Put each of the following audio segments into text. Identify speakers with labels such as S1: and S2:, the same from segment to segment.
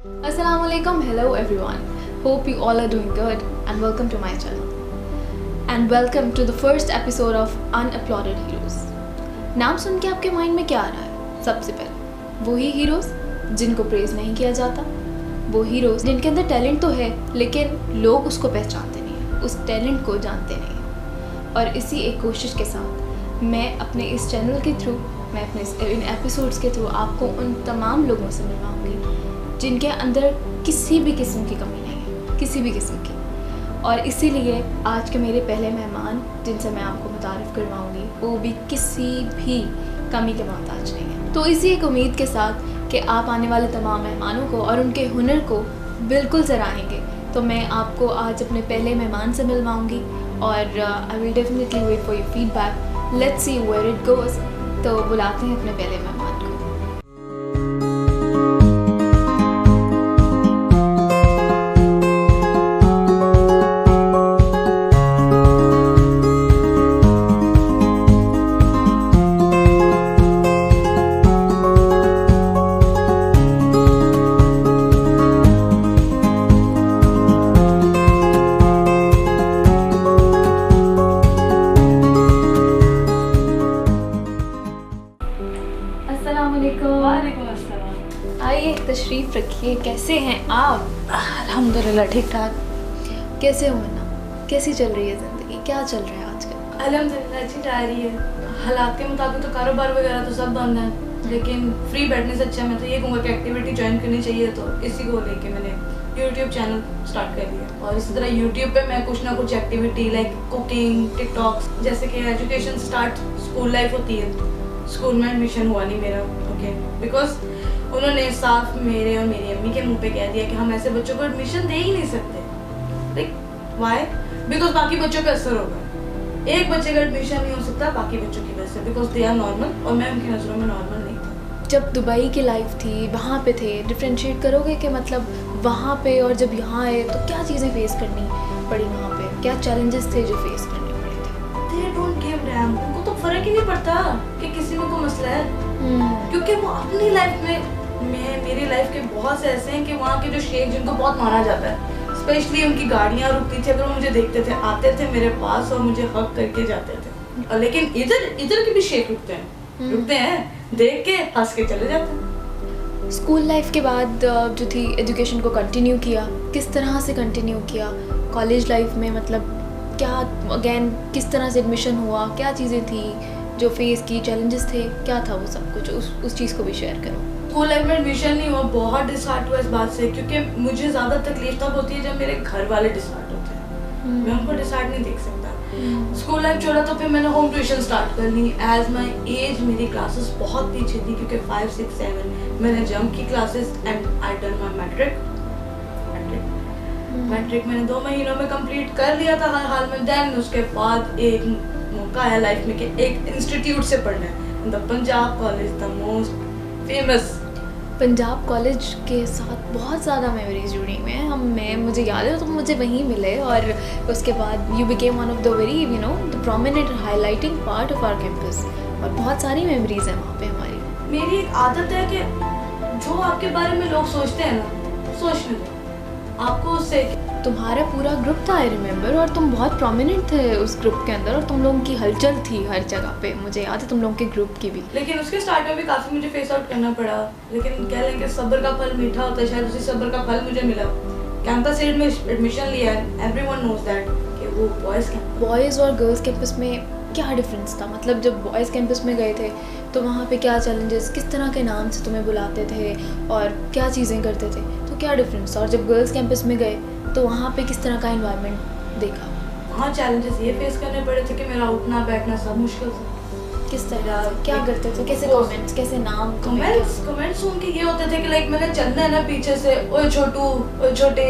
S1: Assalamualaikum, hello everyone. Hope you all are doing good and welcome to my channel. And welcome to the first episode of Unapplauded Heroes. नाम सुन के आपके mind में क्या आ रहा है? सबसे पहले वही हीरोज जिनको प्रेज नहीं किया जाता, वो हीरोज जिनके अंदर टैलेंट तो है लेकिन लोग उसको पहचानते नहीं हैं, उस टैलेंट को जानते नहीं हैं। और इसी एक कोशिश के साथ मैं अपने इस चैनल के थ्रू, मैं अपने इन एपिसोड्स के थ्रू आपको उन तमाम लोगों से मिलवाऊंगी जिनके अंदर किसी भी किस्म की कमी नहीं है, किसी भी किस्म की। और इसीलिए आज के मेरे पहले मेहमान जिनसे मैं आपको मुतारिफ़ करवाऊंगी वो भी किसी भी कमी के मोहताज नहीं है। तो इसी एक उम्मीद के साथ कि आप आने वाले तमाम मेहमानों को और उनके हुनर को बिल्कुल सराहेंगे, तो मैं आपको आज अपने पहले मेहमान से मिलवाऊंगी और I will definitely wait for your feedback. Let's see where it goes. तो बुलाते हैं अपने पहले मेहमान को। आइए तशरीफ़ रखिए। कैसे हैं आप?
S2: अल्हम्दुलिल्लाह ठीक ठाक।
S1: कैसे हो मन्ना? कैसी चल रही है ज़िंदगी? क्या चल रहा है आजकल?
S2: अल्हम्दुलिल्लाह अच्छी जा रही है। हालात के मुताबिक तो कारोबार वगैरह तो सब बंद है, लेकिन फ्री बैठने से अच्छा मैं तो ये कहूँगा कि एक्टिविटी ज्वाइन करनी चाहिए। तो इसी को लेके मैंने यूट्यूब चैनल स्टार्ट कर लिया और इसी तरह यूट्यूब पे मैं कुछ ना कुछ एक्टिविटी लाइक कुकिंग, टिकटॉक्स, जैसे कि एजुकेशन स्टार्ट स्कूल लाइफ होती है, स्कूल में एडमिशन हुआ नहीं मेरा, ओके, बिकॉज उन्होंने साफ मेरे और मेरी अम्मी के मुंह पे कह दिया कि हम ऐसे बच्चों को एडमिशन दे ही नहीं सकते। Like why? बिकॉज बाकी बच्चों पे असर होगा। एक बच्चे का एडमिशन नहीं हो सकता बाकी बच्चों की वजह से, बिकॉज दे आर नॉर्मल और मैं उनकी नज़रों में नॉर्मल नहीं था।
S1: जब दुबई की लाइफ थी, वहाँ पे थे, डिफ्रेंशिएट करोगे कि मतलब वहाँ पे और जब यहाँ आए तो क्या चीज़ें फेस करनी पड़ी? वहाँ पे क्या चैलेंजेस थे जो फेस करने पड़े थे?
S2: They don't give damn, उनको तो फर्क ही नहीं पड़ता कि किसी में कोई मसला है, क्योंकि वो अपनी लाइफ में मेरी लाइफ के बहुत से ऐसे हैं कि वहाँ के जो शेख जिनको बहुत माना जाता है, स्पेशली उनकी गाड़ियाँ रुकती थी, अगर वो मुझे देखते थे आते थे मेरे पास और मुझे हक करके जाते थे। और लेकिन इधर के भी शेख रुकते हैं, देख के हंस के चले जाते हैं।
S1: स्कूल लाइफ के बाद जो थी एजुकेशन को कंटिन्यू किया, किस तरह से कंटिन्यू किया? कॉलेज लाइफ में मतलब क्या अगेन किस तरह से एडमिशन हुआ? क्या चीज़ें थी जो फेस की, चैलेंजेस थे, क्या था वो सब कुछ? उस चीज़ को भी शेयर करो।
S2: स्कूल लाइफ में एडमिशन नहीं हुआ, बहुत डिसहार्ट हुआ इस बात से, क्योंकि मुझे ज़्यादा तकलीफ तब होती है जब मेरे घर वाले डिसहार्ट होते हैं। मैं उनको डिसहार्ट नहीं देख सकता। स्कूल लाइफ छोड़ा तो फिर मैंने होम ट्यूशन स्टार्ट कर ली। एज माई एज मेरी क्लासेस बहुत पीछे थी, क्योंकि 5, 6, 7 मैंने जंप की classes and I done my matric मैंने 2 महीनों में कंप्लीट कर लिया था हाल में। देन उसके बाद एक मौका आया लाइफ में कि एक इंस्टीट्यूट से पढ़ना है, the Punjab college, the most famous.
S1: Punjab college के साथ बहुत ज़्यादा मेमोरीज जुड़ी हुई हैं। मुझे याद है तो मुझे वहीं मिले और उसके बाद you became one of the very the prominent highlighting part of our campus और बहुत सारी मेमोरीज हैं वहाँ पे हमारी।
S2: मेरी एक आदत है कि जो आपके बारे में लोग सोचते हैं ना, सोचने दो, आपको उससे।
S1: तुम्हारा पूरा ग्रुप था आई रिमेंबर, और तुम बहुत प्रोमिनेंट थे उस ग्रुप के अंदर और तुम लोगों की हलचल थी हर जगह पे। मुझे याद है तुम लोगों के ग्रुप की भी।
S2: लेकिन उसके स्टार्ट में भी काफ़ी मुझे फेस आउट करना पड़ा, लेकिन कह लें कि सब्र का फल मीठा होता है, शायद उसी सब्र का फल मुझे मिला। कैंपस एड में एडमिशन लिया है, एवरीवन नोज दैट कि वो
S1: बॉयज़ और गर्ल्स कैंपस में क्या डिफरेंस था? मतलब जब बॉयज़ कैंपस में गए थे तो वहाँ पे क्या चैलेंजेस, किस तरह के नाम से तुम्हें बुलाते थे और क्या चीज़ें करते थे, तो क्या डिफरेंस? और जब गर्ल्स कैंपस में गए तो वहाँ पे किस तरह का एनवायरनमेंट देखा?
S2: वहाँ चैलेंजेस ये फेस करने पड़े थे कि मेरा उठना बैठना सब मुश्किल था।
S1: किस तरह क्या करते थे? कैसे कमेंट्स, कैसे नाम?
S2: कमेंट्स उनके ये होते थे कि लाइक मैंने चलना है ना पीछे से, ओए छोटू, ओए छोटे,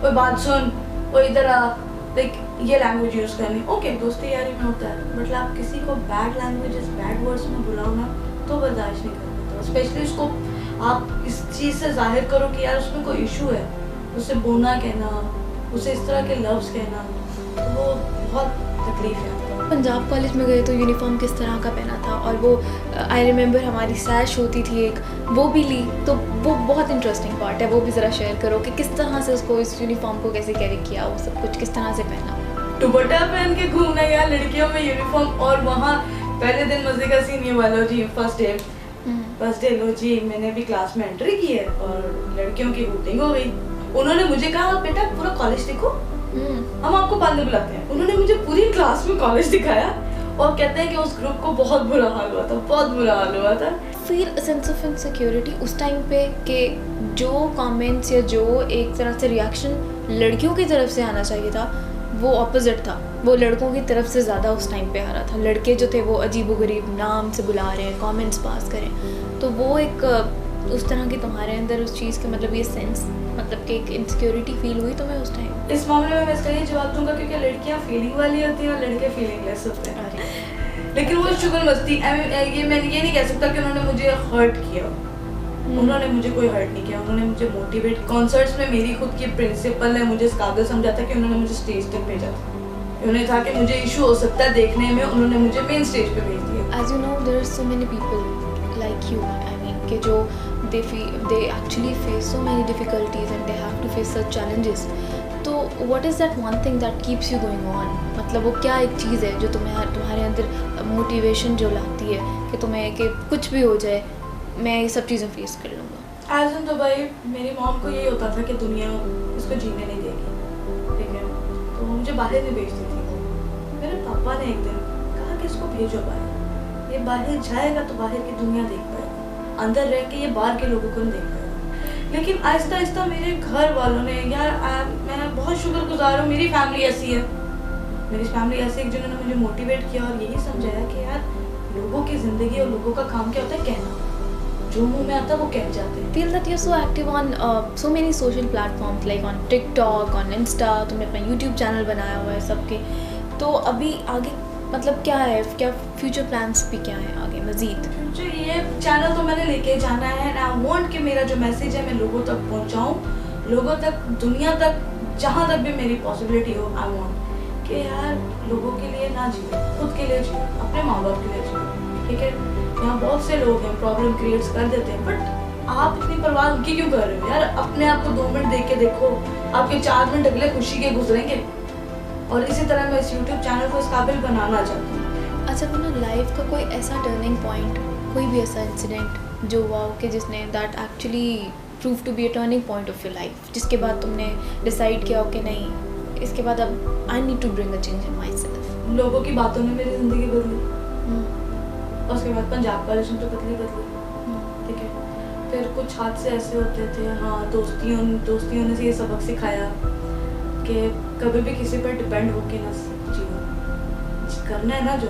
S2: ओए बात सुन, ओए इधर आ, लाइक ये लैंग्वेज यूज़ करनी। ओके, दोस्ती यारी में होता है, बट आप किसी को बैड लैंग्वेजेस, बैड वर्ड्स में बुलाओ ना तो बर्दाश्त नहीं कर पाता। स्पेशली उसको आप इस चीज़ से जाहिर करो कि यार उसमें कोई इशू है, उसे बोना कहना, उसे इस तरह के लफ्ज़ कहना, तो वो बहुत तकलीफ है।
S1: आप पंजाब कॉलेज में गए तो यूनिफॉर्म किस तरह का पहना था, और वो आई रिमेंबर हमारी सैश होती थी एक, वो भी ली, तो वो बहुत इंटरेस्टिंग पार्ट है, वो भी ज़रा शेयर करो कि किस तरह से उसको इस यूनिफॉर्म को कैसे कैरी किया, वो सब कुछ किस तरह से पहना।
S2: दुपट्टा पहन के घूमना यार, लड़कियों में यूनिफॉर्म, और वहाँ पहले दिन मजे का सीन ये वाला जी, फर्स्ट डे लो जी, मैंने भी क्लास में एंट्री की है और लड़कियों की वोटिंग हो गई। उन्होंने मुझे कहा बेटा पूरा कॉलेज देखो, हम आपको बाद में बुलाते हैं। उन्होंने मुझे पूरी क्लास में कॉलेज दिखाया और कहते हैं कि उस ग्रुप को बहुत बुरा हाल हुआ था, बहुत बुरा हाल हुआ था।
S1: फील सेंस ऑफ इनसिक्योरिटी उस टाइम पे कि जो कमेंट्स या जो एक तरह से रिएक्शन लड़कियों की तरफ से आना चाहिए था वो ऑपोजिट था, वो लड़कों की तरफ से ज़्यादा उस टाइम पे आ रहा था। लड़के जो थे वो अजीबोगरीब नाम से बुला रहे हैं, कमेंट्स पास करें, तो वो एक उस तरह की तुम्हारे अंदर उस चीज़ के मतलब ये सेंस, मतलब कि एक इनसिक्योरिटी फील हुई तुम्हें उस टाइम?
S2: इस मामले में मैं इसका ये जवाब दूंगा क्योंकि लड़कियां फीलिंग वाली होती हैं और लड़के फीलिंगलेस होते हैं। लेकिन वो शुगर मस्ती, मैं ये नहीं कह सकता कि उन्होंने मुझे हर्ट किया, उन्होंने मुझे कोई हर्ट नहीं किया, उन्होंने मुझे मोटिवेट। कॉन्सर्ट्स में मेरी खुद की प्रिंसिपल ने मुझे इस काबिल समझा था कि उन्होंने मुझे स्टेज तक भेजा था। उन्हें था कि मुझे इशू हो सकता है देखने में, उन्होंने मुझे मेन स्टेज पे भेज दिया।
S1: As you know, there are so many people like you, I mean, कि जो they actually face so many difficulties and they have to face such challenges. तो what is that one thing that keeps you going on? मतलब वो क्या एक चीज़ है जो तुम्हारे अंदर मोटिवेशन जो लाती है कि तुम्हें कि कुछ भी हो जाए मैं ये सब चीज़ें फेस कर लूँगा?
S2: एज एन तो भाई मेरी मॉम को यही होता था कि दुनिया इसको जीने नहीं देगी, ठीक है, तो मुझे बाहर नहीं भेजती थी। मेरे पापा ने एक दिन कहा कि इसको भेजो बाहर, ये बाहर जाएगा तो बाहर की दुनिया देख पाएगा, अंदर रह के ये बाहर के लोगों को नहीं देख पाएगा। लेकिन आहिस्ता आहिस्ता मेरे घर वालों ने, यार मैं बहुत शुक्रगुजार हूँ, मेरी फैमिली ऐसी है, मेरी फैमिली ऐसी है जिन्होंने मुझे मोटिवेट किया और यही समझाया कि यार लोगों की ज़िंदगी और लोगों का काम क्या होता है, कहना, जो मुंह में आता है वो कह जाते हैं।
S1: Feel that you're so active on so many social platforms like on TikTok, on Insta, तुमने अपना YouTube चैनल बनाया हुआ है सबके, तो अभी आगे मतलब क्या है, क्या फ्यूचर प्लान्स भी क्या है आगे मज़ीद?
S2: फ्यूचर ये चैनल तो मैंने लेके जाना है एंड आई वांट कि मेरा जो मैसेज है मैं लोगों तक पहुंचाऊं, लोगों तक, दुनिया तक, जहाँ तक भी मेरी पॉसिबिलिटी हो। आई वांट कि यार लोगों के लिए ना जिए, खुद के लिए जिए, अपने माँ बाप के लिए जिए, ठीक है। यहाँ बहुत से लोग हैं प्रॉब्लम क्रिएट्स कर देते हैं, बट आप इतनी परवाह उनकी क्यों कर रहे हो यार? अपने आप को 2 मिनट देख के देखो, आपके 4 मिनट अगले खुशी के गुजरेंगे। और इसी तरह मैं इस YouTube चैनल को इस काबिल बनाना चाहती हूँ।
S1: अच्छा, तुम्हें लाइफ का कोई ऐसा टर्निंग पॉइंट, कोई भी ऐसा इंसिडेंट जो हुआ कि जिसने that actually prove to be a turning point of your life, जिसके बाद तुमने डिसाइड किया हो कि नहीं, इसके बाद अब I need to bring a change in myself?
S2: लोगों की बातों ने मेरी ज़िंदगी बदली, उसके बाद पंजाब कॉलेज में तो बदली, ठीक है। फिर कुछ हादसे ऐसे होते थे, हाँ, दोस्तियों ने ये सबक सिखाया कि कभी भी किसी पर डिपेंड होके ना जियो, करना है ना जो,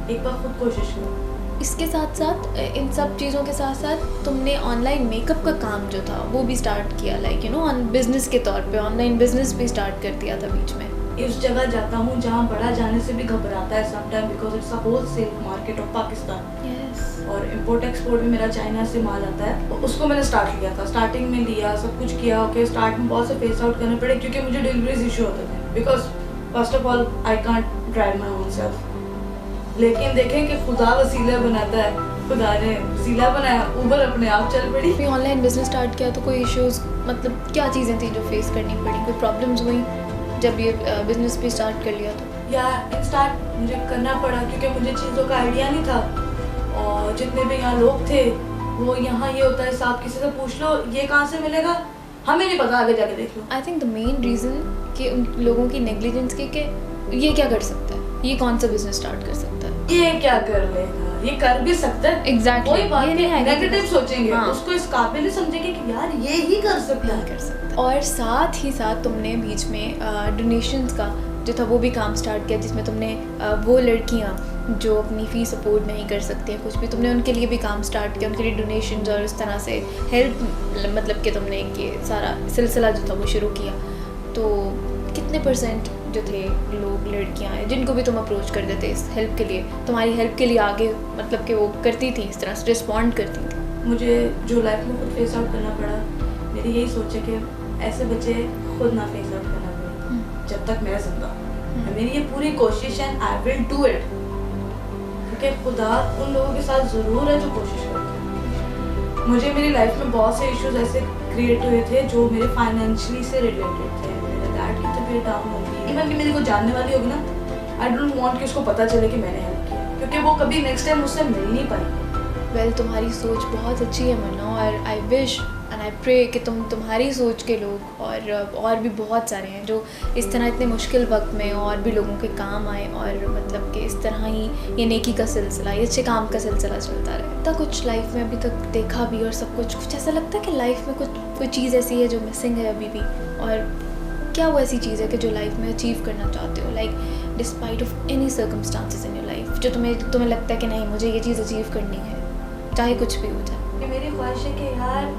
S2: एक बार खुद कोशिश करो।
S1: इसके साथ साथ, इन सब चीज़ों के साथ साथ तुमने ऑनलाइन मेकअप का काम जो था वो भी स्टार्ट किया, like you know on business के तौर पे ऑनलाइन बिजनेस भी स्टार्ट कर दिया था बीच में।
S2: इस जगह जाता हूँ जहाँ बड़ा जाने से भी घबराता है sometime, because it's a wholesale market of Pakistan.
S1: Yes.
S2: और इम्पोर्ट एक्सपोर्ट भी मेरा चाइना से माल आता है, उसको मैंने स्टार्ट किया था, स्टार्टिंग में लिया, सब कुछ किया, ओके। स्टार्ट में बहुत से फेस आउट करने पड़े क्योंकि मुझे डिलीवरीज इशू होते थे, because first of all I can't drive my own self. लेकिन देखें कि खुदा वसीला बनाता है, खुदा ने वसीला बनाया, ऊबर अपने आप चल पड़ी।
S1: फिर ऑनलाइन बिजनेस स्टार्ट किया तो कोई इश्यूज, मतलब क्या चीज़ें थी जो फेस करनी पड़ी, कोई प्रॉब्लम्स हुई जब ये बिजनेस भी स्टार्ट कर लिया तो?
S2: या स्टार्ट मुझे करना पड़ा क्योंकि मुझे चीज़ों का आइडिया नहीं था, और जितने भी यहाँ लोग थे वो, यहाँ ये होता है साहब किसी से पूछ लो ये कहाँ से मिलेगा, हमें नहीं पता, आगे जाके देख लो।
S1: I think the main reason कि उन लोगों की नेग्लिजेंस की कि ये क्या कर सकता है, ये कौन सा बिजनेस स्टार्ट कर सकता है,
S2: ये क्या कर लेगा, ये कर भी सकता है।
S1: एग्जैक्टली,
S2: कोई बात नहीं, नेगेटिव सोचेंगे,
S1: हाँ,
S2: उसको इस काबिल ही समझेंगे कि यार ये ही कर सकता है।
S1: और साथ ही साथ तुमने बीच में डोनेशंस का जो था वो भी काम स्टार्ट किया, जिसमें तुमने वो लड़कियां जो अपनी फ़ीस अफोर्ड नहीं कर सकती हैं कुछ भी, तुमने उनके लिए भी काम स्टार्ट किया, उनके लिए डोनेशंस और इस तरह से हेल्प, मतलब कि तुमने ये सारा सिलसिला जो था वो शुरू किया। तो कितने % जो थे लोग, लड़कियां हैं जिनको भी तुम अप्रोच कर देते इस हेल्प के लिए, तुम्हारी हेल्प के लिए आगे, मतलब कि वो करती थी, इस तरह से रिस्पॉन्ड करती थी?
S2: मुझे जो लाइफ में खुद फेस आउट करना पड़ा, मेरी यही सोच है कि ऐसे बच्चे खुद ना फेस आउट करना पड़े जब तक मैं जिंदा हूँ। मेरी ये पूरी कोशिश है, आई विल डू इट, क्योंकि खुदा उन लोगों के साथ ज़रूर है जो कोशिश करते हैं। मुझे मेरी लाइफ में बहुत से इश्यूज ऐसे क्रिएट हुए थे जो मेरे फाइनेंशियली से रिलेटेड थे। मेरे डैड की तबीयत डाउन होगी, इवन कि मेरी कोई जानने वाली होगी ना, आई डोंट वांट कि उसको पता चले कि मैंने हेल्प किया, क्योंकि वो कभी नेक्स्ट टाइम मुझसे मिल नहीं पाएगी।
S1: वेल तुम्हारी सोच बहुत अच्छी है मुन्ना, और I wish and I pray कि तुम्हारी सोच के लोग और भी बहुत सारे हैं जो इस तरह इतने मुश्किल वक्त में और भी लोगों के काम आए, और मतलब कि इस तरह ही ये नेकी का सिलसिला, ये अच्छे काम का सिलसिला चलता रहे। इतना कुछ लाइफ में अभी तक देखा भी, और सब कुछ ऐसा लगता है कि लाइफ में कोई चीज़ ऐसी है जो मिसिंग है अभी भी। और क्या वो ऐसी चीज़ है कि जो लाइफ में अचीव करना चाहते हो, like despite of any circumstances in your life, जो तुम्हें लगता है कि नहीं मुझे ये चीज़ अचीव करनी है, चाहे कुछ भी हो जाए।
S2: मेरी ख्वाहिश है कि यार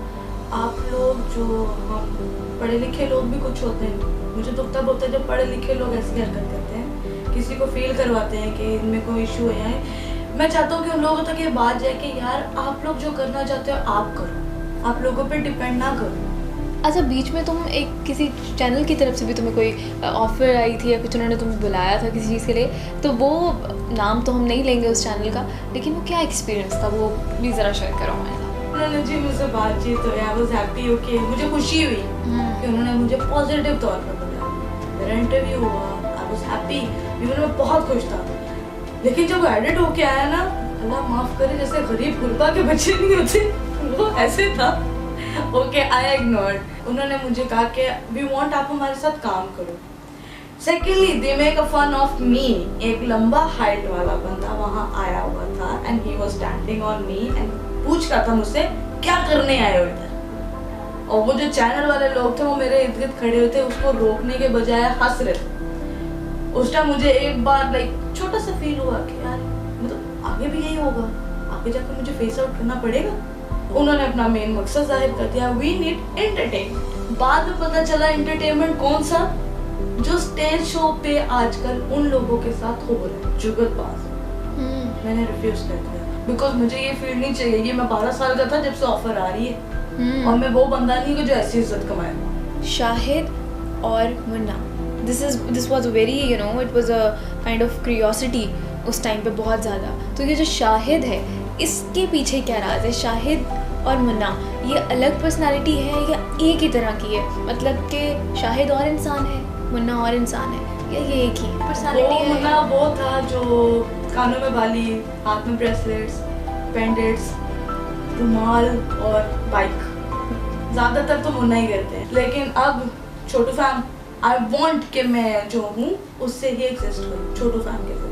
S2: आप लोग जो हम पढ़े लिखे लोग भी कुछ होते हैं, मुझे तो तब होता है जब पढ़े लिखे लोग ऐसी हरकत करते हैं, किसी को फील करवाते हैं कि इनमें कोई इशू है। मैं चाहता हूँ कि उन लोगों तक ये बात जाए कि यार आप लोग जो करना चाहते हो आप करो, आप लोगों पे डिपेंड ना करो।
S1: अच्छा, बीच में तुम एक किसी चैनल की तरफ से भी तुम्हें कोई ऑफ़र आई थी या कुछ उन्होंने तुम्हें बुलाया था किसी चीज़ के लिए, तो वो नाम तो हम नहीं लेंगे उस चैनल का, लेकिन वो क्या एक्सपीरियंस था वो प्लीज़ ज़रा शेयर करो हमारे साथ।
S2: उन्होंने जी मुझसे बातचीत हुई, आई वाज हैप्पी, ओके, मुझे खुशी हुई कि उन्होंने मुझे पॉजिटिव तौर पर बुलाया। मेरा इंटरव्यू हुआ, आई वाज हैप्पी, इवन मैं बहुत खुश था। लेकिन जब वो एडिट होके आया ना, अल्लाह माफ़ करे, जैसे गरीब गुरबा के बच्चे नहीं होते वो ऐसे था। ओके, आई इग्नोर्ड। उन्होंने मुझे कहा कि वी वांट आप हमारे साथ काम करो। Secondly they make a fun of me. एक लंबा हाइट वाला बंदा वहाँ आया हुआ था and he was standing on me and पूछ रहा था मुझसे क्या करने आए हो इधर। और वो जो चैनल वाले लोग थे वो मेरे इर्द गिर्द खड़े हुए थे, उसको रोकने के बजाय हंस रहे थे। उस टाइम मुझे एक बार छोटा सा फील हुआ कि यार मतलब आगे भी यही होगा, आगे जाकर मुझे फेस आउट करना पड़ेगा। उन्होंने अपना मेन मकसद जाहिर कर दिया, वी नीड एंटरटेन। बाद में पता चला एंटरटेनमेंट कौन सा, जो स्टेज शो पे आजकल उन लोगों के साथ हो रहा है, जुगलबाज। मैंने रिफ्यूज कर दिया बिकॉज मुझे ये फील नहीं चाहिए। ये मैं 12 साल का था जब से ऑफर आ रही है, और मैं वो बंदा नहीं हूँ जो ऐसी इज्जत कमाए।
S1: शाहिद और Munna, this was very it was a kind of curiosity उस टाइम पे बहुत ज़्यादा। तो ये जो शाहिद है इसके पीछे क्या राज है? शाहिद और मुन्ना ये अलग पर्सनालिटी है या एक ही तरह की है? मतलब कि शाहिद और इंसान है, मुन्ना और इंसान है, या ये एक ही पर्सनालिटी है?
S2: मुन्ना वो था जो कानों में बाली, हाथ में ब्रेसलेट्स, पेंडेंट्स, रुमाल और बाइक, ज़्यादातर तो मुन्ना ही करते हैं। लेकिन अब छोटू फैम, आई वांट कि मैं जो हूँ उससे ही एग्जिस्ट करूँ छोटू फैम के थ्रू।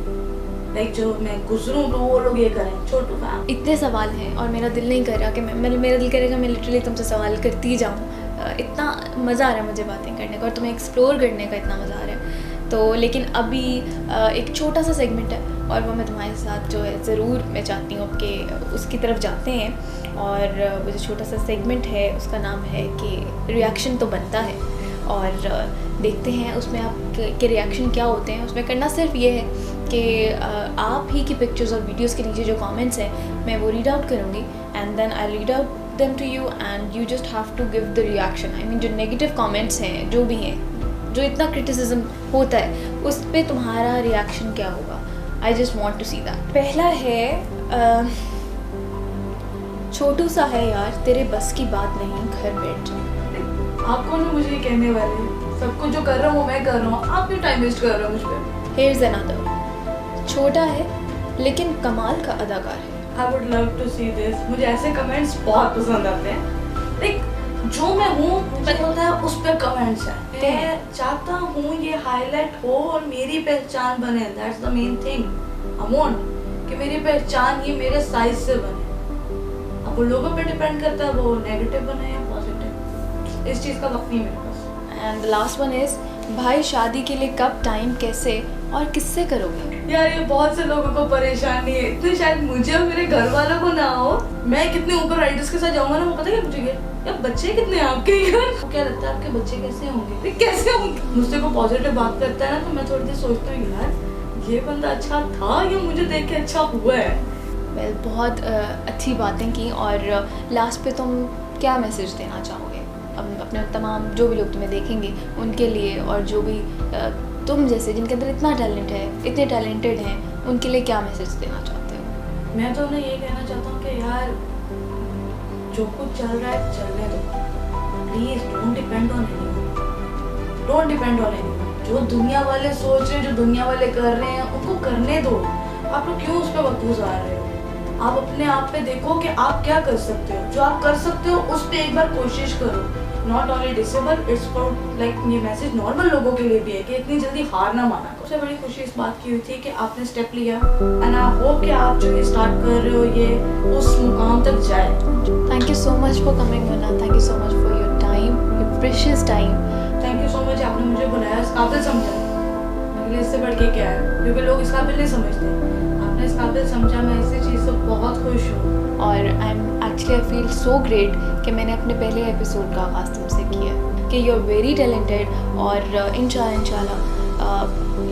S2: जो मैं गुजरूं तो वो लोग ये करें, छोटू फैम।
S1: इतने सवाल हैं और मेरा दिल नहीं कर रहा कि मेरा दिल करेगा मैं लिटरली तुमसे सवाल करती जाऊँ। इतना मज़ा आ रहा है मुझे बातें करने का और तुम्हें एक्सप्लोर करने का इतना मज़ा आ रहा है। तो लेकिन अभी एक छोटा सा सेगमेंट है और वो मैं तुम्हारे साथ जो है ज़रूर मैं चाहती हूँ कि उसकी तरफ जाते हैं। और वो जो छोटा सा सेगमेंट है उसका नाम है कि रिएक्शन तो बनता है, और देखते हैं उसमें आप के रिएक्शन क्या होते हैं। उसमें करना सिर्फ ये है कि आप ही की पिक्चर्स और वीडियोस के नीचे जो कमेंट्स हैं मैं वो रीड आउट करूँगी and then I read out them to you and you just have to give the reaction. I mean जो नेगेटिव कमेंट्स हैं, जो भी हैं, जो इतना क्रिटिसिज्म होता है, उस पर तुम्हारा रिएक्शन क्या होगा? I just want to see that. पहला है छोटू सा है यार, तेरे बस की बात नहीं, घर बैठ जाओ।
S2: आप कौन हो मुझे कहने वाले? सब कुछ जो कर रहा हूँ वो मैं कर रहा हूँ, आप क्यों टाइम वेस्ट कर रहे हो मुझ पर?
S1: Here's another. छोटा है लेकिन कमाल का अदाकार है।
S2: I would love to see this. मुझे ऐसे कमेंट्स बहुत पसंद आते हैं। जो मैं हूँ मुझे होता है उस पर कमेंट्स हैं। मैं चाहता हूँ ये हाईलाइट हो और मेरी पहचान बने। That's the main thing. I want कि मेरी पहचान ये मेरे साइज से बने। अब वो लोगों पे डिपेंड करता है वो नेगेटिव बने या पॉजिटिव। इस चीज़ का वक्त नहीं मेरे पास।
S1: And the last one is भाई शादी के लिए कब, टाइम, कैसे और किससे करोगे?
S2: यार ये बहुत से लोगों को परेशानी है, इतने शायद मुझे और मेरे घर वालों को ना हो। मैं कितने ऊपर राइडर्स के साथ जाऊंगा ना, वो पता है मुझे यार बच्चे कितने हैं आपके यार? क्या लगता है आपके बच्चे कैसे होंगे? कैसे होंगे? मुझसे को पॉजिटिव बात करता है ना तो मैं थोड़ी देर सोचता हूँ यार ये बंदा अच्छा था या मुझे देख के अच्छा हुआ है।
S1: वेल बहुत अच्छी बातें की। और लास्ट पे तुम क्या मैसेज देना चाहोगे अपने तमाम जो भी लोग तुम्हें देखेंगे उनके लिए, और जो भी तुम जैसे जिनके अंदर इतना टैलेंट है, इतने टैलेंटेड हैं, उनके लिए क्या मैसेज देना चाहते हो?
S2: मैं तो उन्हें ये कहना चाहता हूँ कि यार जो कुछ चल रहा है चलने दो, please don't depend on anyone, don't depend on anyone. जो दुनिया वाले सोच रहे हैं, जो दुनिया वाले कर रहे हैं, उनको करने दो। आप लोग क्यों उस पर वक्त गुजार रहे हो? आप अपने आप पे देखो कि आप क्या कर सकते हो, जो आप कर सकते हो उस पर एक बार कोशिश करो। Not only disable, it's for like ये मैसेज नॉर्मल लोगों के लिए भी है कि इतनी जल्दी हार ना माना करो। सबसे बड़ी खुशी इस बात की हुई थी कि आपने स्टेप लिया एंड आई होप कि आप जो स्टार्ट कर रहे हो ये उस मुकाम तक जाए।
S1: Thank you so much for coming Munna, thank you so much for your time, your precious time.
S2: Thank you so much, आपने मुझे बुलाया, इस काबिल समझा। मेरे लिए इससे बढ़ के क्या है, क्योंकि लोग इस काबिल नहीं समझते, आपने इस काबिल समझा। मैं इसी चीज़ से बहुत खुश हूँ
S1: और आई फील सो ग्रेट कि मैंने अपने पहले एपिसोड का आगाज़ तुमसे किया कि यू आर वेरी टैलेंटेड और इंशाल्लाह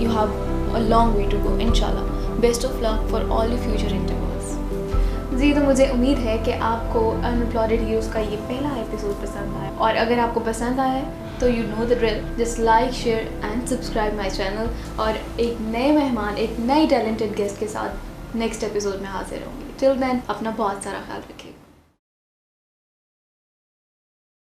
S1: you have a long way to go. इंशाल्लाह best of luck for all your future interviews. जी, तो मुझे उम्मीद है कि आपको अनअपलोडेड हीरोज़ का ये पहला एपिसोड पसंद आया, और अगर आपको पसंद आया है तो you know the drill, just like, share and subscribe my channel. और एक नए मेहमान, एक नई टैलेंटेड गेस्ट के साथ नेक्स्ट एपिसोड में हाजिर होंगी। टिल देन अपना बहुत सारा ख्याल रखिए।